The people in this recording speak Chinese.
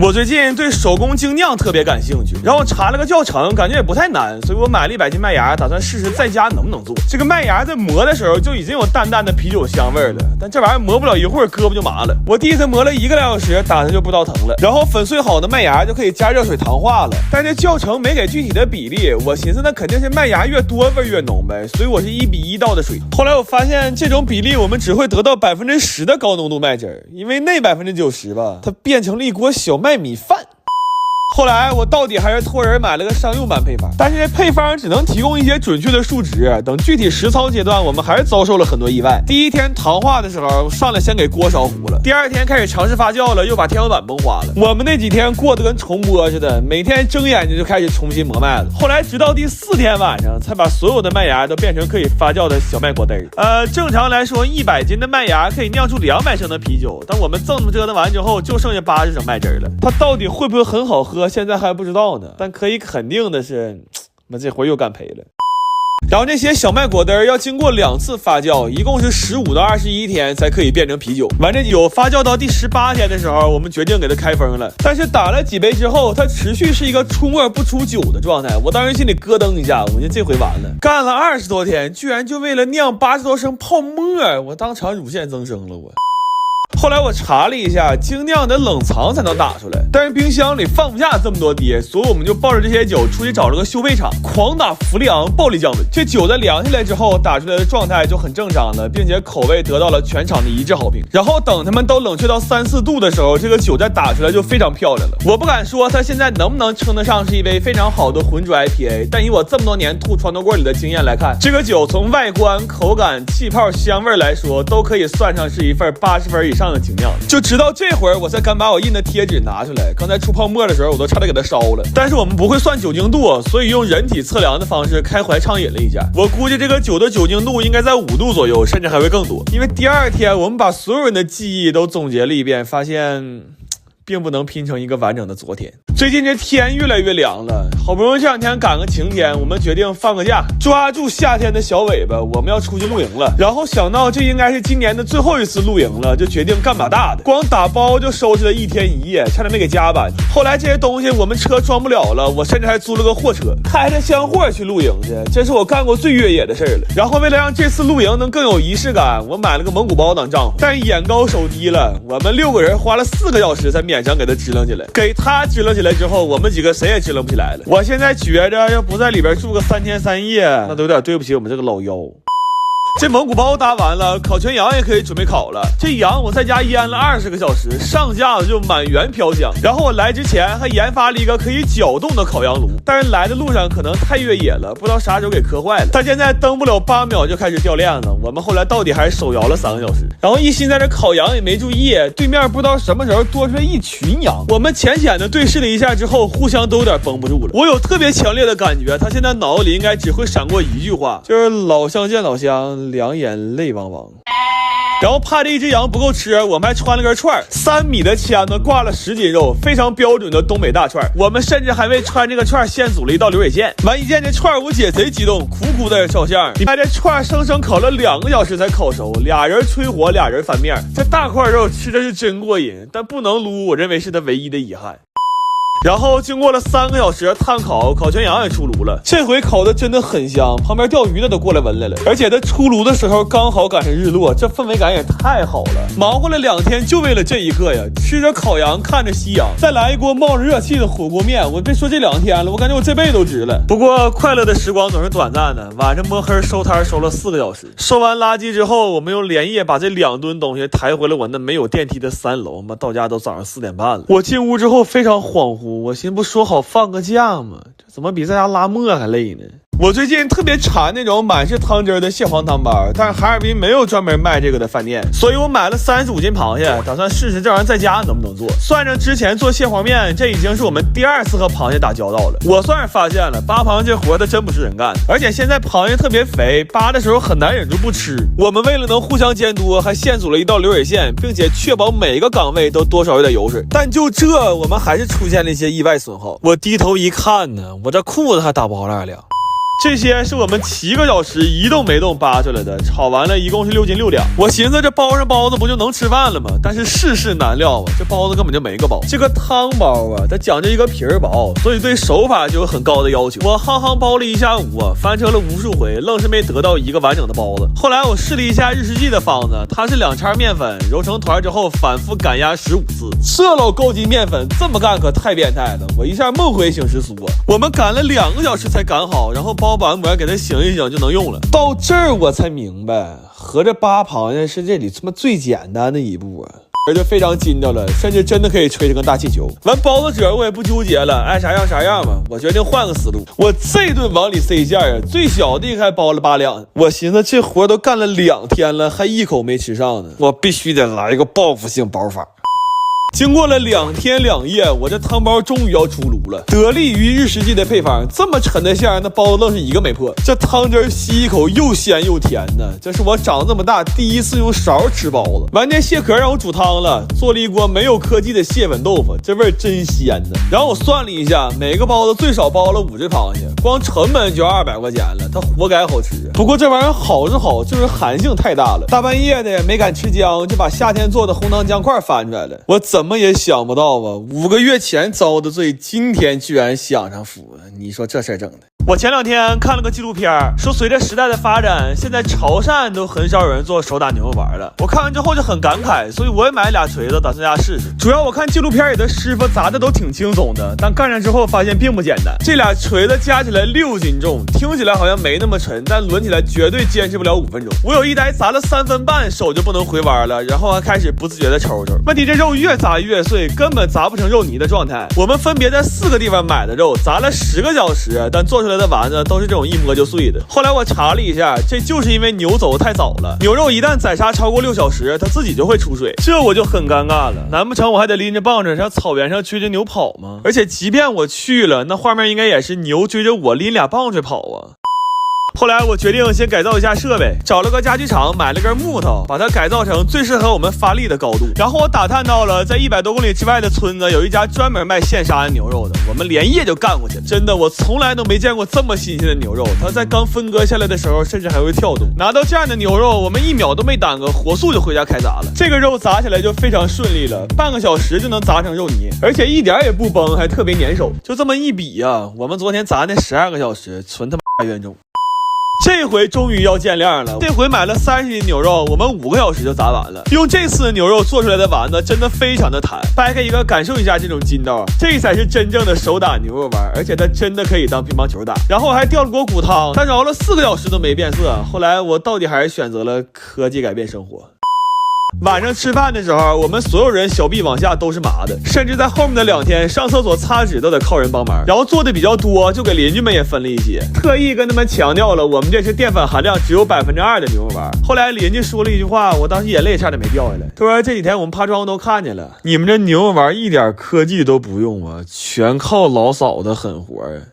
我最近对手工精酿特别感兴趣，然后查了个教程，感觉也不太难，所以我买了100斤麦芽，打算试试在家能不能做。这个麦芽在磨的时候就已经有淡淡的啤酒香味了，但这玩意儿磨不了一会儿胳膊就麻了。我第一次磨了1个来小时，打它就不知道疼了。然后粉碎好的麦芽就可以加热水糖化了，但这教程没给具体的比例，我寻思那肯定是麦芽越多味越浓呗，所以我是1比1倒的水。后来我发现这种比例我们只会得到10%的高浓度麦汁，因为那90%吧，它变成了一锅小麦米饭。后来我到底还是托人买了个商用版配方，但是这配方只能提供一些准确的数值，等具体实操阶段我们还是遭受了很多意外。第一天糖化的时候上来先给锅烧糊了，第二天开始尝试发酵了，又把天花板崩花了。我们那几天过得跟重播似的，每天睁眼睛就开始重新磨麦子。后来直到第4天晚上才把所有的麦芽都变成可以发酵的小麦果汁。正常来说100斤的麦芽可以酿出200升的啤酒，但我们这么折腾完之后就剩下80升麦汁了。它到底会不会很好喝，现在还不知道呢，但可以肯定的是，我这回又干赔了。然后这些小麦果汁要经过2次发酵，一共是15到21天才可以变成啤酒。完这酒发酵到第18天的时候，我们决定给它开封了。但是打了几杯之后，它持续是一个出沫不出酒的状态。我当时心里咯噔一下，我觉得这回完了。干了20多天，居然就为了酿80多升泡沫，我当场乳腺增生了我。后来我查了一下，精酿得冷藏才能打出来，但是冰箱里放不下这么多滴，所以我们就抱着这些酒出去找了个修配厂，狂打氟利昂暴力降温。这酒在凉下来之后打出来的状态就很正常了，并且口味得到了全场的一致好评。然后等他们都冷却到3、4度的时候，这个酒再打出来就非常漂亮了。我不敢说它现在能不能称得上是一杯非常好的浑浊 IPA， 但以我这么多年吐床头柜里的经验来看，这个酒从外观、口感、气泡、香味来说，都可以算上是一份80分以上的精酿。就直到这会儿我才敢把我印的贴纸拿出来，刚才出泡沫的时候我都差点给它烧了。但是我们不会算酒精度，所以用人体测量的方式开怀畅饮了一下。我估计这个酒的酒精度应该在5度左右，甚至还会更多。因为第2天我们把所有人的记忆都总结了一遍，发现并不能拼成一个完整的昨天。最近这天越来越凉了，好不容易这2天赶个晴天，我们决定放个假，抓住夏天的小尾巴，我们要出去露营了。然后想到这应该是今年的最后一次露营了，就决定干把大的，光打包就收拾了1天1夜，差点没给加班。后来这些东西我们车装不了了，我甚至还租了个货车，开着箱货去露营去，这是我干过最越野的事了。然后为了让这次露营能更有仪式感，我买了个蒙古包当帐篷，但眼高手低了，我们6个人花了4个小时才勉强给它支棱起来。给它支棱起来之后，我们几个谁也支棱不起来了。我现在觉着要不在里边住个3天3夜，那都有点对不起我们这个老腰。这蒙古包搭完了，烤全羊也可以准备烤了。这羊我在家腌了20个小时，上架子就满园飘香。然后我来之前还研发了一个可以搅动的烤羊炉，但是来的路上可能太越野了，不知道啥时候给磕坏了。它现在蹬不了8秒就开始掉链子，我们后来到底还是手摇了3个小时。然后一心在这烤羊也没注意，对面不知道什么时候多出来一群羊。我们浅浅的对视了一下之后，互相都有点绷不住了。我有特别强烈的感觉，他现在脑子里应该只会闪过一句话，就是老乡见老乡，两眼泪汪汪。然后怕这一只羊不够吃，我们还穿了根串，3米的签子挂了10斤肉，非常标准的东北大串。我们甚至还为穿这个串现组了一道流水线。完一见这串，我姐贼激动，苦苦的照相。你看这串生生烤了2个小时才烤熟，2人吹火，2人翻面。这大块肉吃的是真过瘾，但不能撸，我认为是它唯一的遗憾。然后经过了3个小时的炭烤，烤全羊也出炉了。这回烤的真的很香，旁边钓鱼的都过来闻来了。而且它出炉的时候刚好赶上日落，这氛围感也太好了。忙活了2天就为了这一刻呀，吃着烤羊看着夕阳，再来一锅冒着热气的火锅面，我别说这2天了，我感觉我这辈子都值了。不过快乐的时光总是短暂的，晚上摸黑收摊收了4个小时。收完垃圾之后，我们又连夜把这2吨东西抬回了我那没有电梯的3楼。到家都早上4点半了。我进屋之后非常恍惚，我寻思不说好放个假吗？这怎么比在家拉磨还累呢？我最近特别馋那种满是汤汁的蟹黄汤包，但是哈尔滨没有专门卖这个的饭店，所以我买了35斤螃蟹，打算试试这玩意在家能不能做。算上之前做蟹黄面，这已经是我们第2次和螃蟹打交道了。我算是发现了，扒螃蟹活的真不是人干的，而且现在螃蟹特别肥，扒的时候很难忍住不吃。我们为了能互相监督，还现组了一道流水线，并且确保每一个岗位都多少有点油水。但就这，我们还是出现了一些意外损耗。我低头一看呢，我这裤子还打包了2辆。这些是我们7个小时一动没动扒出来的，炒完了一共是6斤6两。我寻思这包上包子不就能吃饭了吗？但是世事难料啊，这包子根本就没个包。这个汤包啊，它讲究一个皮儿薄，所以对手法就有很高的要求。我夯包了一下午啊，翻车了无数回，愣是没得到一个完整的包子。后来我试了一下日式记的方子，它是2叉面粉揉成团之后反复擀压15次。这老高级面粉这么干可太变态了，我一下梦回醒时苏啊！我们擀了2个小时才擀好，然后包完膜给它醒一醒就能用了。到这儿我才明白，合着扒螃蟹是这里他妈最简单的一步啊！而就非常筋道了，甚至真的可以吹成个大气球。完包子褶我也不纠结了，爱啥样啥样吧。我决定换个思路，我这顿往里塞馅啊，最小的还包了8两。我寻思这活都干了2天了，还一口没吃上呢，我必须得来一个报复性包法。经过了2天2夜，我这汤包终于要出炉了。得力于日式记的配方，这么沉的馅儿，那包子愣是一个没破。这汤汁吸一口又鲜又甜呢，这是我长这么大第一次用勺吃包子。完这蟹壳让我煮汤了，做了一锅没有科技的蟹粉豆腐，这味儿真鲜呢。然后我算了一下，每个包子最少包了5只螃蟹，光成本就200块钱了，它活该好吃。不过这玩意儿好是好，就是寒性太大了，大半夜的没敢吃姜，就把夏天做的红糖姜块翻出来了。我怎么也想不到啊，5个月前遭的罪，今天居然享上福了。你说这事儿整的。我前2天看了个纪录片，说随着时代的发展，现在潮汕都很少有人做手打牛肉丸了。我看完之后就很感慨，所以我也买俩锤子打算家试试。主要我看纪录片里的师傅砸的都挺轻松的，但干上之后发现并不简单。这俩锤子加起来6斤重，听起来好像没那么沉，但抡起来绝对坚持不了5分钟。我有一台砸了3分半，手就不能回弯了，然后还开始不自觉的抽抽。问题这肉越砸越碎，根本砸不成肉泥的状态。我们分别在4个地方买的肉，砸了10个小时，但做出来的丸子都是这种一摸就碎的。后来我查了一下，这就是因为牛走太早了，牛肉一旦宰杀超过6小时，它自己就会出水，这我就很尴尬了。难不成我还得拎着棒子上草原上追着牛跑吗？而且即便我去了，那画面应该也是牛追着我拎俩棒槌跑啊。后来我决定先改造一下设备，找了个家具厂买了根木头，把它改造成最适合我们发力的高度。然后我打探到了在100多公里之外的村子有一家专门卖现杀牛肉的，我们连夜就干过去了。真的，我从来都没见过这么新鲜的牛肉，它在刚分割下来的时候甚至还会跳动。拿到这样的牛肉，我们1秒都没耽搁，火速就回家开砸了。这个肉砸起来就非常顺利了，半个小时就能砸成肉泥，而且一点也不崩，还特别粘手。就这么一比啊，我们昨天砸那12个小时纯他妈冤种。这回终于要见亮了，这回买了30斤牛肉，我们5个小时就砸完了。用这次牛肉做出来的丸子真的非常的弹，掰开一个感受一下这种筋道，这才是真正的手打牛肉丸，而且它真的可以当乒乓球打。然后还掉了锅骨汤，它熬了4个小时都没变色。后来我到底还是选择了科技改变生活。晚上吃饭的时候，我们所有人小臂往下都是麻的，甚至在后面的2天上厕所擦纸都得靠人帮忙。然后做的比较多，就给邻居们也分了一些，特意跟他们强调了我们这是淀粉含量只有2%的牛肉丸。后来邻居说了一句话，我当时眼泪差点没掉下来。他说这几天我们趴窗户都看见了，你们这牛肉丸一点科技都不用啊，全靠老嫂子狠活啊。